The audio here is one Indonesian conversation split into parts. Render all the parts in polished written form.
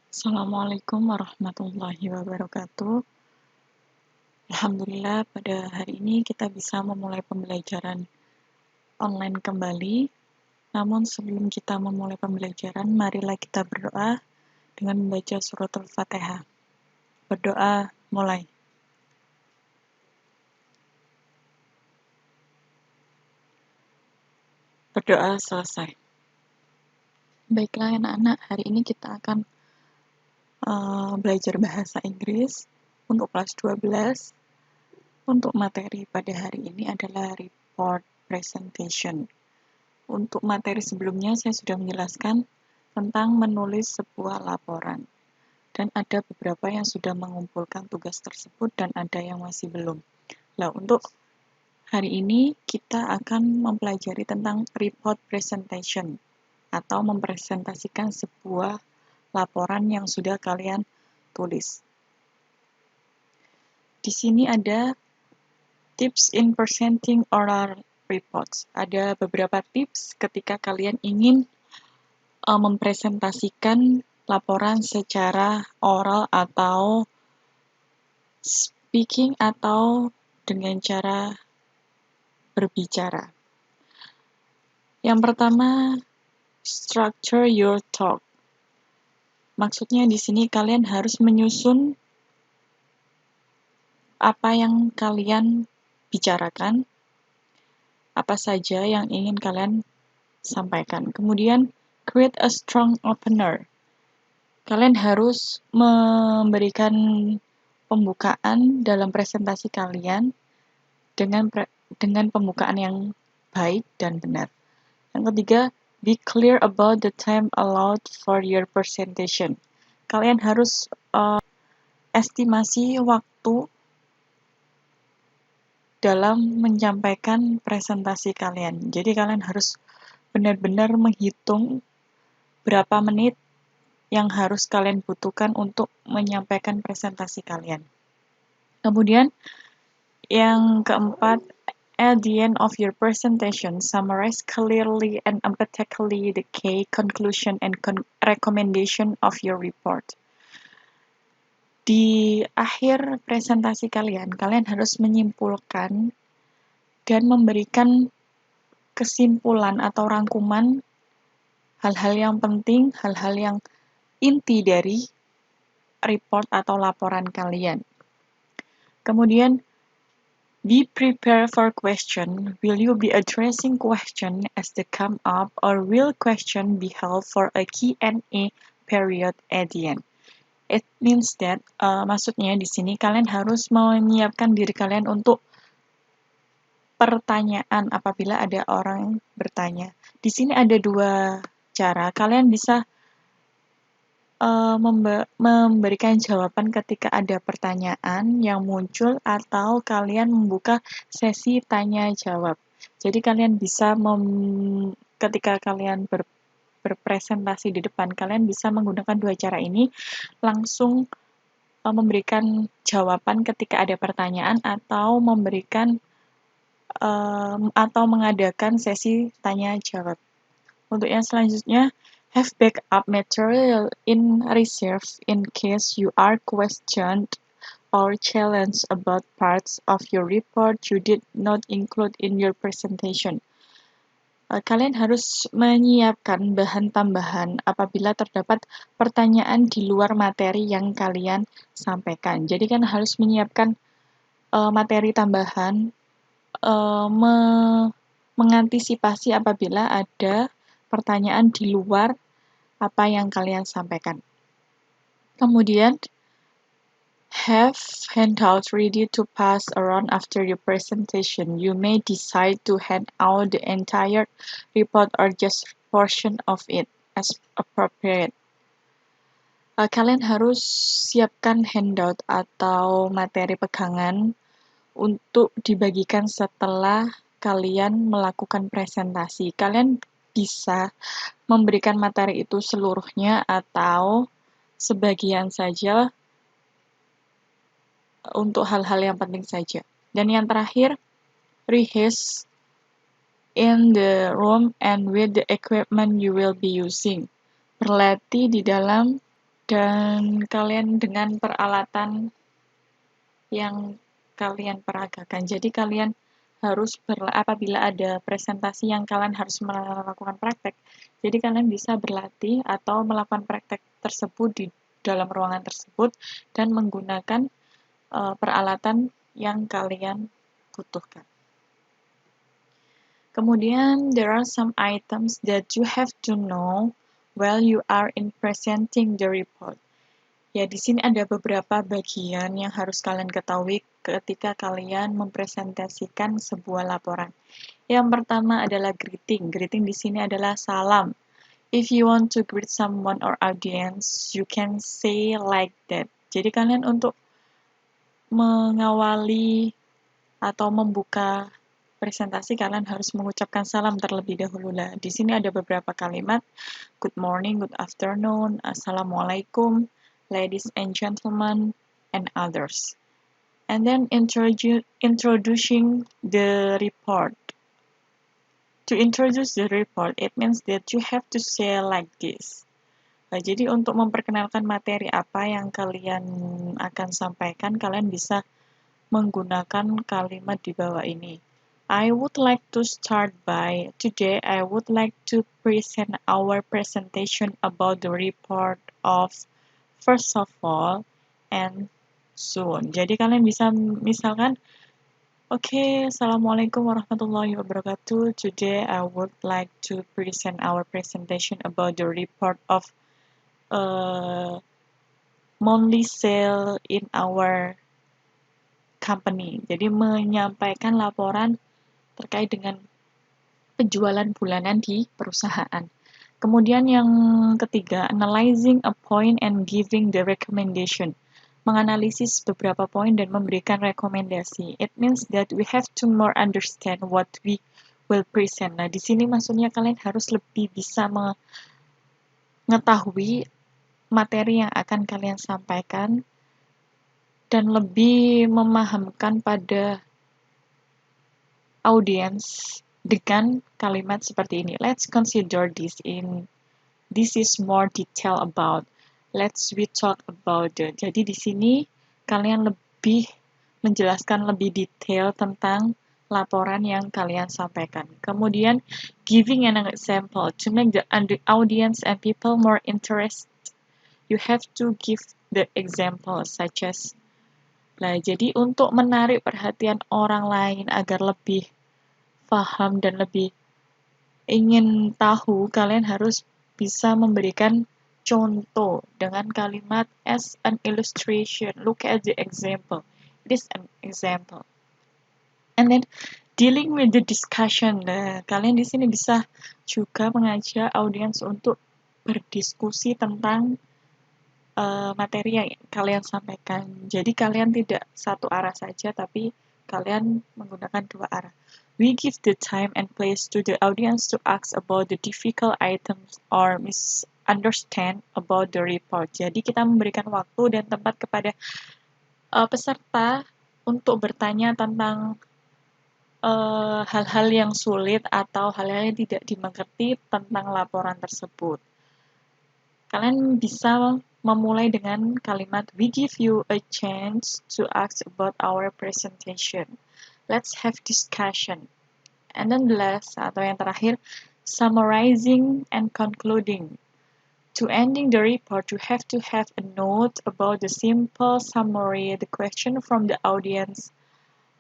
Assalamualaikum warahmatullahi wabarakatuh. Alhamdulillah pada hari ini kita bisa memulai pembelajaran online kembali. Namun sebelum kita memulai pembelajaran, marilah kita berdoa dengan membaca surat Al-Fatihah. Berdoa mulai. Berdoa selesai. Baiklah anak-anak, hari ini kita akan belajar bahasa Inggris untuk kelas 12. Untuk materi pada hari ini adalah report presentation. Untuk materi sebelumnya saya sudah menjelaskan tentang menulis sebuah laporan. Dan ada beberapa yang sudah mengumpulkan tugas tersebut dan ada yang masih belum. Nah, untuk hari ini kita akan mempelajari tentang report presentation atau mempresentasikan sebuah laporan yang sudah kalian tulis. Di sini ada tips in presenting oral reports. Ada beberapa tips ketika kalian ingin mempresentasikan laporan secara oral atau speaking atau dengan cara berbicara. Yang pertama, structure your talk. Maksudnya di sini kalian harus menyusun apa yang kalian bicarakan, apa saja yang ingin kalian sampaikan. Kemudian, create a strong opener. Kalian harus memberikan pembukaan dalam presentasi kalian dengan pembukaan yang baik dan benar. Yang ketiga, be clear about the time allowed for your presentation. Kalian harus estimasi waktu dalam menyampaikan presentasi kalian. Jadi kalian harus benar-benar menghitung berapa menit yang harus kalian butuhkan untuk menyampaikan presentasi kalian. Kemudian yang keempat, at the end of your presentation, summarize clearly and empathetically the key conclusion and recommendation of your report. Di akhir presentasi kalian harus menyimpulkan dan memberikan kesimpulan atau rangkuman hal-hal yang penting, hal-hal yang inti dari report atau laporan kalian. Kemudian, be prepared for question. Will you be addressing question as they come up, or will question be held for a Q&A period at the end? It means that, maksudnya di sini kalian harus menyiapkan diri kalian untuk pertanyaan apabila ada orang bertanya. Di sini ada dua cara. Kalian bisa memberikan jawaban ketika ada pertanyaan yang muncul atau kalian membuka sesi tanya jawab. Jadi kalian bisa ketika kalian berpresentasi di depan, kalian bisa menggunakan dua cara ini, langsung memberikan jawaban ketika ada pertanyaan atau memberikan atau mengadakan sesi tanya jawab. Untuk yang selanjutnya, have backup material in reserve in case you are questioned or challenged about parts of your report you did not include in your presentation. Kalian harus menyiapkan bahan tambahan apabila terdapat pertanyaan di luar materi yang kalian sampaikan. Jadi kan harus menyiapkan materi tambahan, mengantisipasi apabila ada pertanyaan di luar apa yang kalian sampaikan. Kemudian, have handouts ready to pass around after your presentation. You may decide to hand out the entire report or just portion of it as appropriate. Kalian harus siapkan handout atau materi pegangan untuk dibagikan setelah kalian melakukan presentasi. Kalian bisa memberikan materi itu seluruhnya atau sebagian saja untuk hal-hal yang penting saja. Dan yang terakhir, rehearse in the room and with the equipment you will be using. Berlatih di dalam dan kalian dengan peralatan yang kalian peragakan. Jadi kalian harus apabila ada presentasi yang kalian harus melakukan praktek, jadi kalian bisa berlatih atau melakukan praktek tersebut di dalam ruangan tersebut dan menggunakan peralatan yang kalian butuhkan. Kemudian, there are some items that you have to know while you are in presenting the report. Ya, di sini ada beberapa bagian yang harus kalian ketahui ketika kalian mempresentasikan sebuah laporan. Yang pertama adalah greeting. Greeting di sini adalah salam. If you want to greet someone or audience, you can say like that. Jadi kalian untuk mengawali atau membuka presentasi, kalian harus mengucapkan salam terlebih dahulu lah. Di sini ada beberapa kalimat, good morning, good afternoon, assalamualaikum, ladies and gentlemen, and others. And then introducing the report. To introduce the report, it means that you have to say like this. Nah, jadi untuk memperkenalkan materi apa yang kalian akan sampaikan, kalian bisa menggunakan kalimat di bawah ini. I would like to start by, today I would like to present our presentation about the report of first of all and soon. Jadi kalian bisa misalkan, Assalamualaikum warahmatullahi wabarakatuh. Today I would like to present our presentation about the report of monthly sale in our company. Jadi menyampaikan laporan terkait dengan penjualan bulanan di perusahaan. Kemudian yang ketiga, analyzing a point and giving the recommendation. Menganalisis beberapa poin dan memberikan rekomendasi. It means that we have to more understand what we will present. Nah, di sini maksudnya kalian harus lebih bisa mengetahui materi yang akan kalian sampaikan dan lebih memahamkan pada audience dengan kalimat seperti ini. Let's consider this is more detail about. We talk about it. Jadi di sini kalian lebih menjelaskan lebih detail tentang laporan yang kalian sampaikan. Kemudian giving an example to make the audience and people more interested. You have to give the example such as. Nah, jadi untuk menarik perhatian orang lain agar lebih paham dan lebih ingin tahu, kalian harus bisa memberikan contoh dengan kalimat as an illustration. Look at the example. It is an example. And then dealing with the discussion. Nah, kalian di sini bisa juga mengajak audiens untuk berdiskusi tentang materi yang kalian sampaikan. Jadi kalian tidak satu arah saja, tapi kalian menggunakan dua arah. We give the time and place to the audience to ask about the difficult items or misunderstand about the report. Jadi kita memberikan waktu dan tempat kepada peserta untuk bertanya tentang hal-hal yang sulit atau hal-hal yang tidak dimengerti tentang laporan tersebut. Kalian bisa memulai dengan kalimat, we give you a chance to ask about our presentation. Let's have discussion. And then the last, atau yang terakhir, summarizing and concluding. To ending the report, you have to have a note about the simple summary, the question from the audience,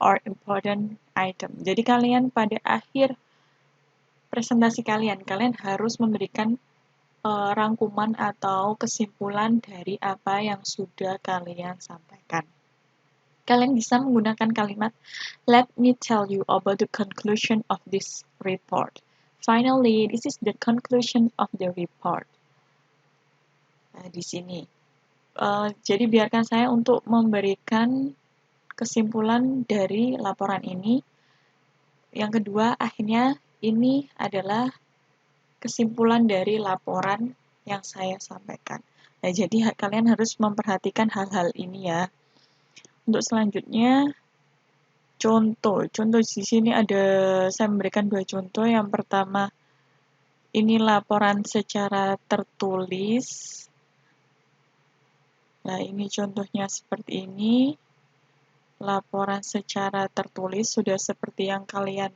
or important item. Jadi kalian pada akhir presentasi kalian harus memberikan rangkuman atau kesimpulan dari apa yang sudah kalian sampaikan. Kalian bisa menggunakan kalimat, let me tell you about the conclusion of this report. Finally, this is the conclusion of the report. Nah, di sini. Jadi biarkan saya untuk memberikan kesimpulan dari laporan ini. Yang kedua, akhirnya ini adalah kesimpulan dari laporan yang saya sampaikan. Nah, jadi kalian harus memperhatikan hal-hal ini ya. Untuk selanjutnya, contoh di sini saya memberikan dua contoh. Yang pertama, ini laporan secara tertulis. Nah, ini contohnya seperti ini. Laporan secara tertulis sudah seperti yang kalian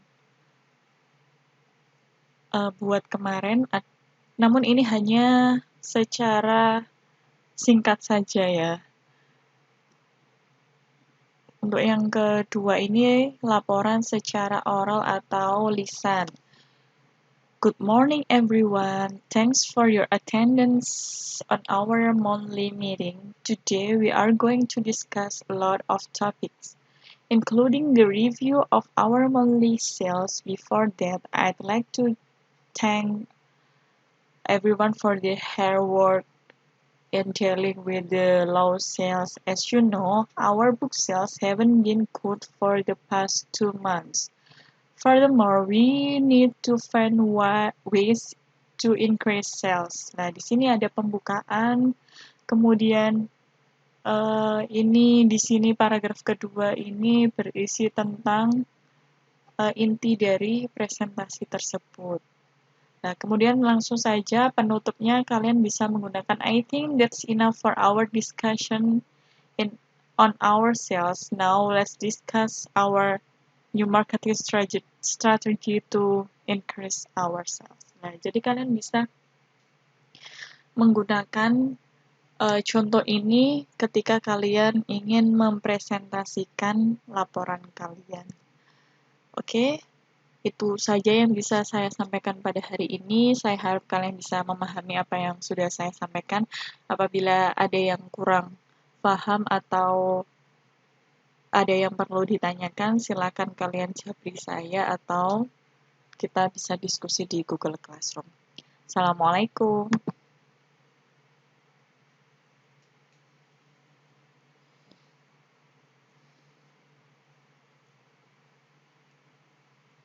buat kemarin, namun ini hanya secara singkat saja ya. Untuk yang kedua ini laporan secara oral atau lisan. Good morning everyone. Thanks for your attendance on our monthly meeting. Today we are going to discuss a lot of topics, including the review of our monthly sales. Before that, I'd like to thank everyone for their hard work in dealing with the low sales. As you know, our book sales haven't been good for the past 2 months. Furthermore, we need to find ways to increase sales. Nah, di sini ada pembukaan, kemudian ini di sini paragraf kedua ini berisi tentang inti dari presentasi tersebut. Nah, kemudian langsung saja penutupnya kalian bisa menggunakan I think that's enough for our discussion on our sales. Now let's discuss our new marketing strategy to increase our sales. Nah, jadi kalian bisa menggunakan contoh ini ketika kalian ingin mempresentasikan laporan kalian. Oke, itu saja yang bisa saya sampaikan pada hari ini. Saya harap kalian bisa memahami apa yang sudah saya sampaikan. Apabila ada yang kurang paham atau ada yang perlu ditanyakan, silakan kalian japri saya atau kita bisa diskusi di Google Classroom. Assalamualaikum.